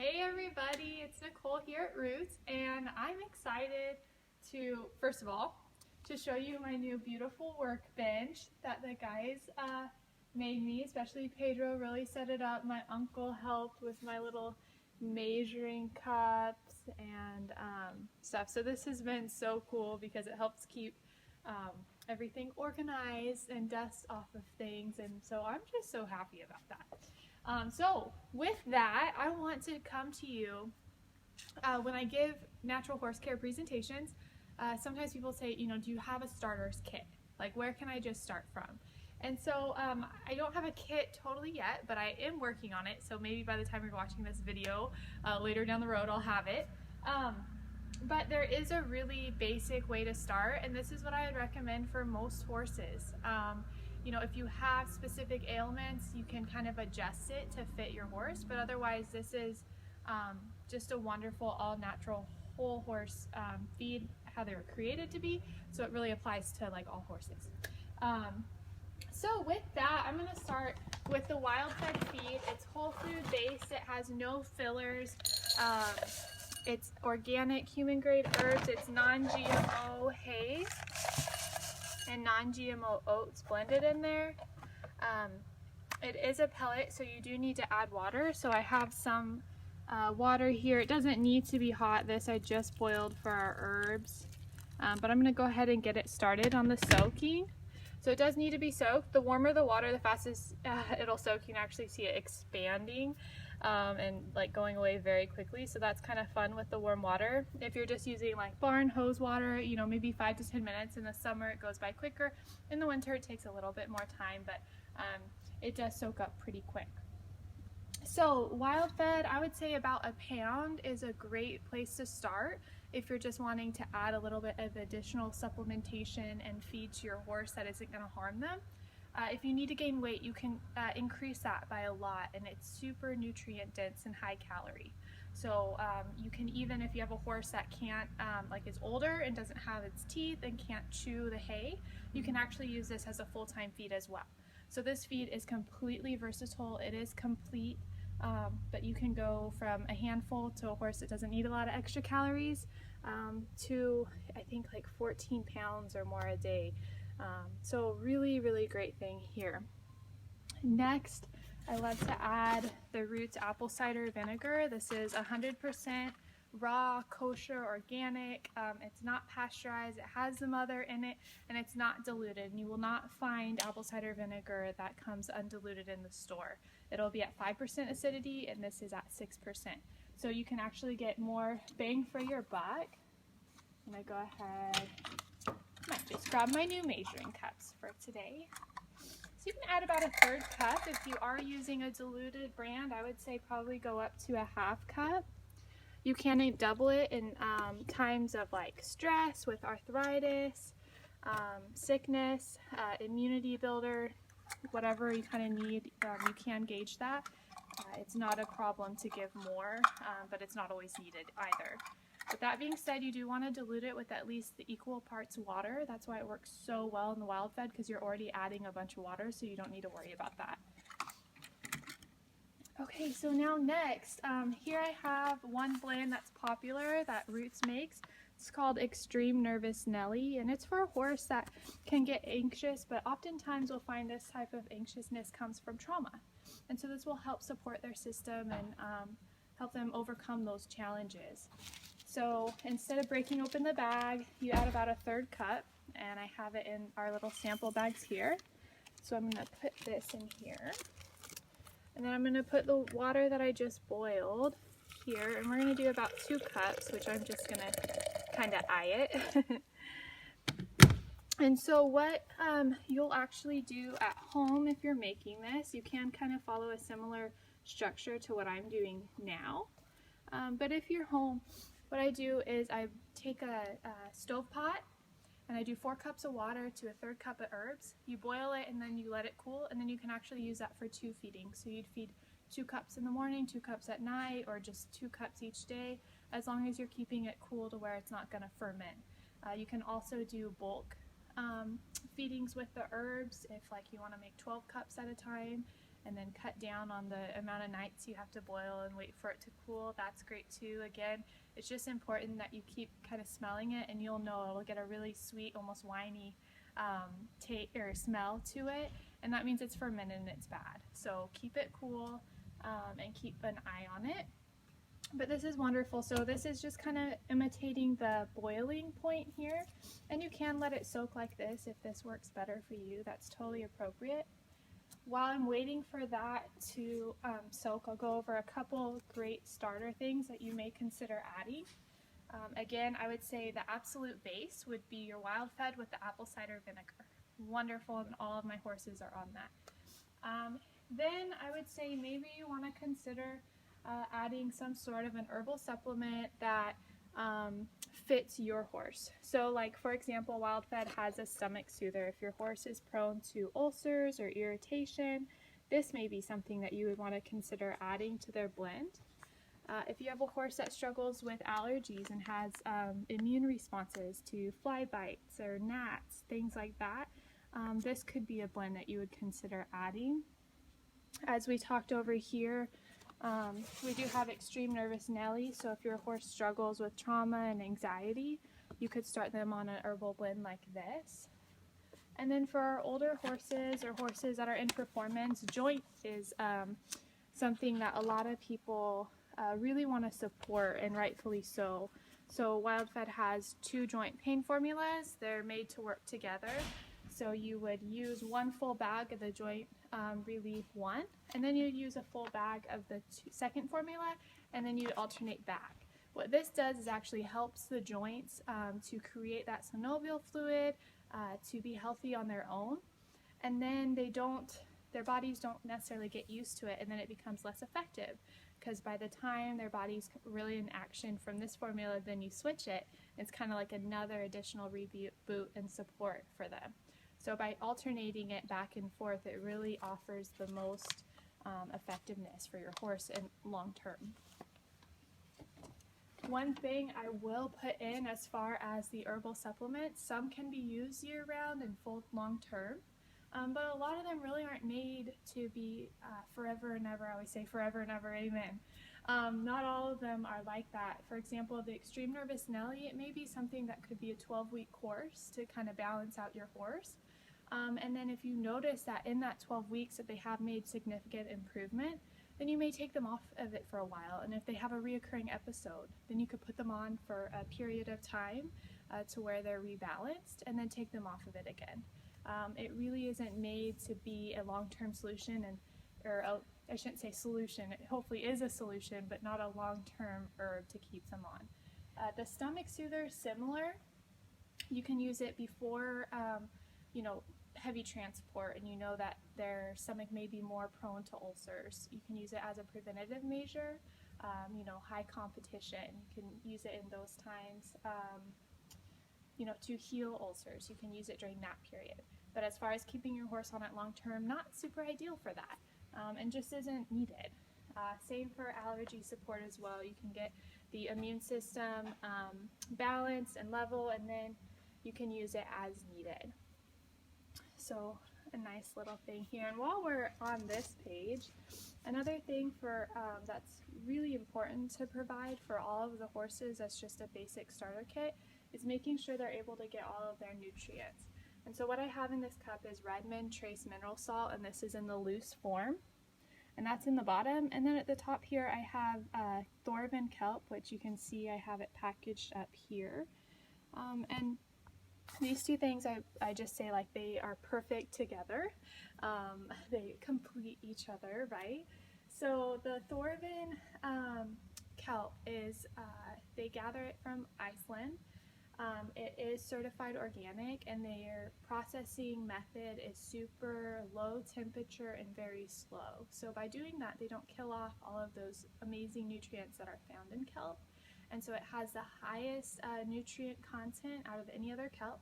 Hey everybody, it's Nicole here at Roots, and I'm excited to, first of all, to show you my new beautiful workbench that the guys made me, especially Pedro really set it up. My uncle helped with my little measuring cups and stuff. So this has been so cool because it helps keep everything organized and dust off of things, and so I'm just so happy about that. So with that, I want to come to you when I give natural horse care presentations. Sometimes people say, do you have a starter's kit? Like, where can I just start from? And so I don't have a kit totally yet, but I am working on it. So maybe by the time you're watching this video later down the road, I'll have it. But there is a really basic way to start, and this is what I would recommend for most horses. If you have specific ailments, you can kind of adjust it to fit your horse, but otherwise this is just a wonderful all-natural whole horse feed, how they were created to be, so it really applies to like all horses. So with that, I'm going to start with the wild fed feed. It's whole food based, it has no fillers, it's organic human grade herbs, it's non-GMO hay and non-GMO oats blended in there. It is a pellet, so you do need to add water. So I have some water here. It doesn't need to be hot. This I just boiled for our herbs. But I'm gonna go ahead and get it started on the soaking. So it does need to be soaked. The warmer the water, the fastest it'll soak. You can actually see it expanding and like going away very quickly. So that's kind of fun with the warm water. If you're just using like barn hose water, maybe 5 to 10 minutes. In the summer it goes by quicker. In the winter it takes a little bit more time, but it does soak up pretty quick. So wild fed, I would say about a pound is a great place to start if you're just wanting to add a little bit of additional supplementation and feed to your horse that isn't going to harm them. If you need to gain weight, you can increase that by a lot, and it's super nutrient dense and high calorie. So you can, even if you have a horse that can't, is older and doesn't have its teeth and can't chew the hay, you can actually use this as a full-time feed as well. So this feed is completely versatile. It is complete, but you can go from a handful to a horse that doesn't need a lot of extra calories to I think like 14 pounds or more a day. So really, really great thing here. Next, I love to add the Roots apple cider vinegar. This is 100% raw, kosher, organic. It's not pasteurized. It has the mother in it, and it's not diluted. And you will not find apple cider vinegar that comes undiluted in the store. It'll be at 5% acidity, and this is at 6%. So you can actually get more bang for your buck. I'm gonna go ahead. Might just grab my new measuring cups for today. So you can add about a 1/3 cup. If you are using a diluted brand, I would say probably go up to a 1/2 cup. You can double it in times of like stress, with arthritis, sickness, immunity builder, whatever you kind of need, you can gauge that. It's not a problem to give more, but it's not always needed either. With that being said, you do want to dilute it with at least the equal parts water. That's why it works so well in the wild fed, because you're already adding a bunch of water, so you don't need to worry about that. Okay, so now next, here I have one blend that's popular that Roots makes. It's called Extreme Nervous Nelly, and it's for a horse that can get anxious, but oftentimes we'll find this type of anxiousness comes from trauma. And so this will help support their system and help them overcome those challenges. So instead of breaking open the bag, you add about a 1/3 cup, and I have it in our little sample bags here. So I'm going to put this in here. And then I'm going to put the water that I just boiled here, and we're going to do about 2 cups, which I'm just going to kind of eye it. And so what you'll actually do at home if you're making this, you can kind of follow a similar structure to what I'm doing now. But if you're home, what I do is I take a stove pot, and I do 4 cups of water to a 1/3 cup of herbs. You boil it, and then you let it cool, and then you can actually use that for 2 feedings. So you'd feed 2 cups in the morning, 2 cups at night, or just 2 cups each day, as long as you're keeping it cool to where it's not going to ferment. You can also do bulk feedings with the herbs if like you want to make 12 cups at a time, and then cut down on the amount of nights you have to boil and wait for it to cool. That's great too. Again, it's just important that you keep kind of smelling it, and you'll know it'll get a really sweet, almost winey taste or smell to it, and that means it's fermented and it's bad. So keep it cool and keep an eye on it. But this is wonderful. So this is just kind of imitating the boiling point here, and you can let it soak like this if this works better for you. That's totally appropriate. While I'm waiting for that to soak, I'll go over a couple great starter things that you may consider adding. Again, I would say the absolute base would be your wild fed with the apple cider vinegar. Wonderful, and all of my horses are on that. Then I would say maybe you want to consider adding some sort of an herbal supplement that fits your horse. So like, for example, wild fed has a stomach soother. If your horse is prone to ulcers or irritation, this may be something that you would want to consider adding to their blend. If you have a horse that struggles with allergies and has immune responses to fly bites or gnats, things like that, this could be a blend that you would consider adding. As we talked over here, we do have extreme nervous Nelly, so if your horse struggles with trauma and anxiety, you could start them on an herbal blend like this. And then for our older horses or horses that are in performance, joint is something that a lot of people really want to support, and rightfully so. So WildFed has 2 joint pain formulas. They're made to work together. So you would use 1 full bag of the joint relief 1, and then you'd use a full bag of the second formula, and then you'd alternate back. What this does is actually helps the joints to create that synovial fluid to be healthy on their own, and then their bodies don't necessarily get used to it, and then it becomes less effective, because by the time their body's really in action from this formula, then you switch it, it's kind of like another additional reboot and support for them. So by alternating it back and forth, it really offers the most effectiveness for your horse and long term. One thing I will put in as far as the herbal supplements, some can be used year round and full long term, but a lot of them really aren't made to be forever and ever. I always say forever and ever, amen. Not all of them are like that. For example, the extreme nervous Nelly, it may be something that could be a 12-week course to kind of balance out your horse. And then if you notice that in that 12 weeks that they have made significant improvement, then you may take them off of it for a while. And if they have a reoccurring episode, then you could put them on for a period of time to where they're rebalanced, and then take them off of it again. It really isn't made to be a long-term solution, I shouldn't say solution, it hopefully is a solution, but not a long-term herb to keep them on. The stomach soother is similar. You can use it before heavy transport, and you know that their stomach may be more prone to ulcers. You can use it as a preventative measure. High competition, you can use it in those times. To heal ulcers, you can use it during that period. But as far as keeping your horse on it long term, not super ideal for that, and just isn't needed. Same for allergy support as well. You can get the immune system balanced and level, and then you can use it as needed. So a nice little thing here. And while we're on this page, another thing that's really important to provide for all of the horses, that's just a basic starter kit, is making sure they're able to get all of their nutrients. And so what I have in this cup is Regimen Trace Mineral Salt, and this is in the loose form, and that's in the bottom. And then at the top here I have Thorvin Kelp, which you can see I have it packaged up here. And these 2 things, I just say, like, they are perfect together. They complete each other, right? So the Thorvin kelp is, they gather it from Iceland. It is certified organic, and their processing method is super low temperature and very slow. So by doing that, they don't kill off all of those amazing nutrients that are found in kelp. And so it has the highest nutrient content out of any other kelp.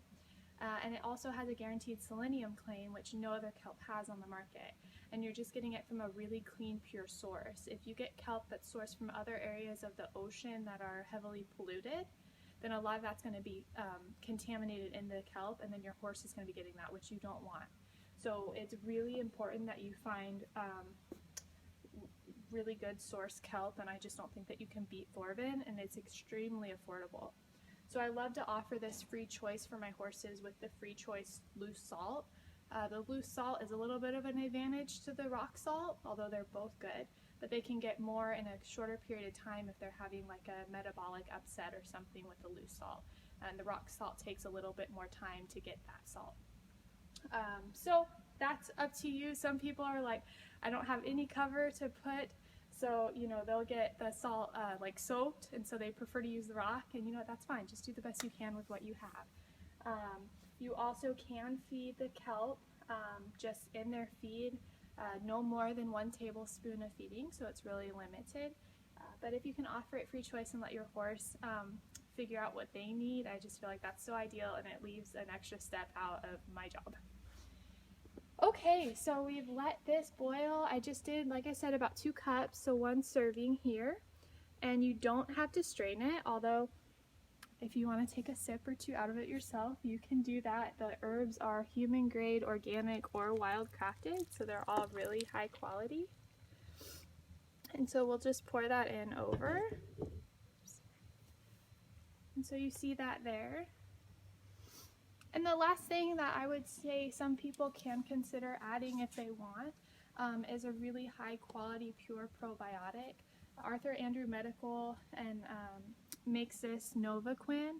And it also has a guaranteed selenium claim, which no other kelp has on the market. And you're just getting it from a really clean, pure source. If you get kelp that's sourced from other areas of the ocean that are heavily polluted, then a lot of that's going to be contaminated in the kelp, and then your horse is going to be getting that, which you don't want. So it's really important that you find really good source kelp, and I just don't think that you can beat Thorvin, and it's extremely affordable. So I love to offer this free choice for my horses with the free choice loose salt. The loose salt is a little bit of an advantage to the rock salt, although they're both good, but they can get more in a shorter period of time if they're having like a metabolic upset or something with the loose salt. And the rock salt takes a little bit more time to get that salt. So that's up to you. Some people are like, I don't have any cover to put, so you know, they'll get the salt like soaked, and so they prefer to use the rock, and you know what, that's fine. Just do the best you can with what you have. You also can feed the kelp just in their feed, no more than 1 tablespoon of feeding, so it's really limited. But if you can offer it free choice and let your horse figure out what they need, I just feel like that's so ideal, and it leaves an extra step out of my job. Okay, so we've let this boil. I just did, like I said, about 2 cups, so 1 serving here. And you don't have to strain it, although if you want to take a sip or 2 out of it yourself, you can do that. The herbs are human grade, organic, or wild crafted, so they're all really high quality. And so we'll just pour that in over. And so you see that there. And the last thing that I would say some people can consider adding if they want is a really high quality pure probiotic. Arthur Andrew Medical makes this NovaQuin,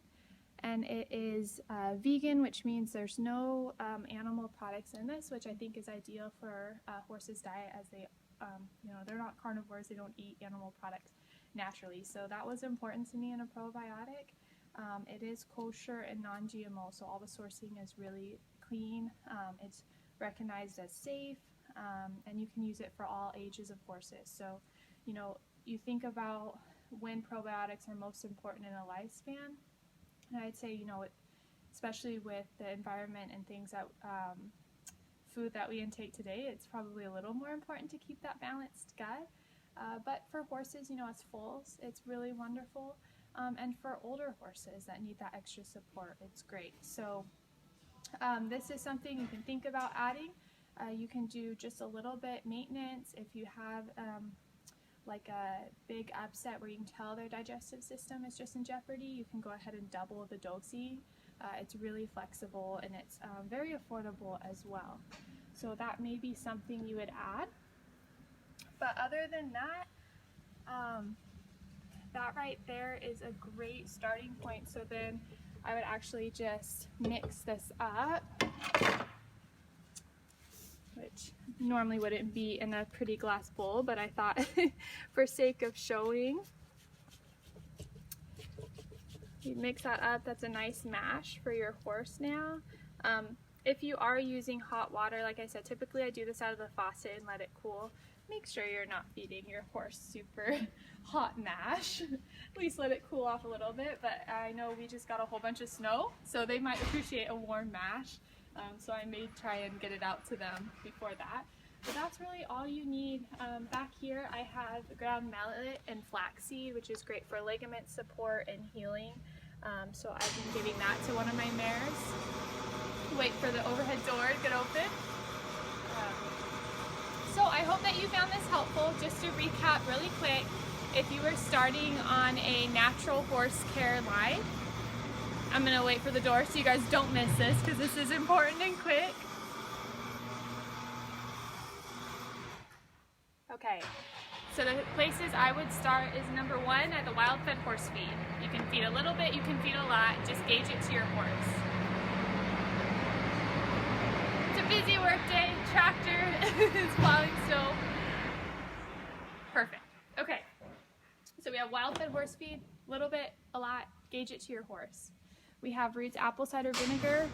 and it is vegan, which means there's no animal products in this, which I think is ideal for a horse's diet, as they you know, they're not carnivores, they don't eat animal products naturally. So that was important to me in a probiotic. It is kosher and non-GMO, so all the sourcing is really clean. It's recognized as safe, and you can use it for all ages of horses. So, you know, you think about when probiotics are most important in a lifespan, and I'd say, you know, especially with the environment and things that food that we intake today, it's probably a little more important to keep that balanced gut. But for horses, you know, as foals, it's really wonderful. And for older horses that need that extra support, it's great. So this is something you can think about adding. You can do just a little bit maintenance. If you have like a big upset where you can tell their digestive system is just in jeopardy, you can go ahead and double the dosing. It's really flexible, and it's very affordable as well. So that may be something you would add. But other than that, that right there is a great starting point. So then I would actually just mix this up, which normally wouldn't be in a pretty glass bowl, but I thought for sake of showing, you mix that up. That's a nice mash for your horse now. If you are using hot water, like I said, typically I do this out of the faucet and let it cool. Make sure you're not feeding your horse super hot mash. At least let it cool off a little bit, but I know we just got a whole bunch of snow, so they might appreciate a warm mash. So I may try and get it out to them before that. But that's really all you need. Back here I have ground millet and flaxseed, which is great for ligament support and healing. So I've been giving that to one of my mares. Wait for the overhead door to get open. So I hope that you found this helpful. Just to recap really quick, if you were starting on a natural horse care line, I'm gonna wait for the door so you guys don't miss this, because this is important and quick. Okay, so the places I would start is number 1 at the wild fed horse feed. You can feed a little bit, you can feed a lot, just gauge it to your horse. It's a busy work day, tractor is plowing still. Perfect. Okay, so we have wild fed horse feed, a little bit, a lot, gauge it to your horse. We have Roots apple cider vinegar.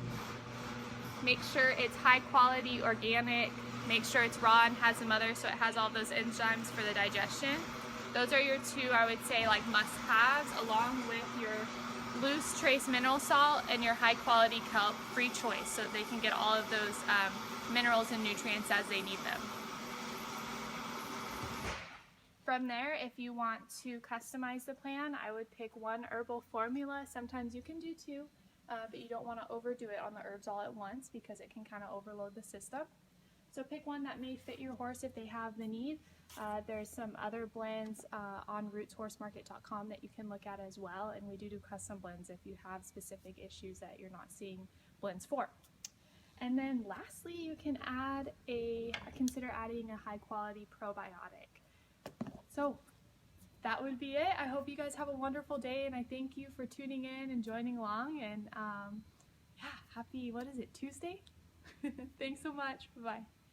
Make sure it's high quality, organic. Make sure it's raw and has some other, so it has all those enzymes for the digestion. Those are your 2, I would say, like must-haves, along with your loose trace mineral salt and your high quality kelp, free choice, so they can get all of those minerals and nutrients as they need them. From there, if you want to customize the plan, I would pick 1 herbal formula. Sometimes you can do 2. but you don't want to overdo it on the herbs all at once because it can kind of overload the system. So pick one that may fit your horse if they have the need. There's some other blends on rootshorsemarket.com that you can look at as well, and we do custom blends if you have specific issues that you're not seeing blends for. And then lastly, you can consider adding a high quality probiotic. So that would be it. I hope you guys have a wonderful day, and I thank you for tuning in and joining along. And yeah, happy, what is it, Tuesday? Thanks so much. Bye-bye.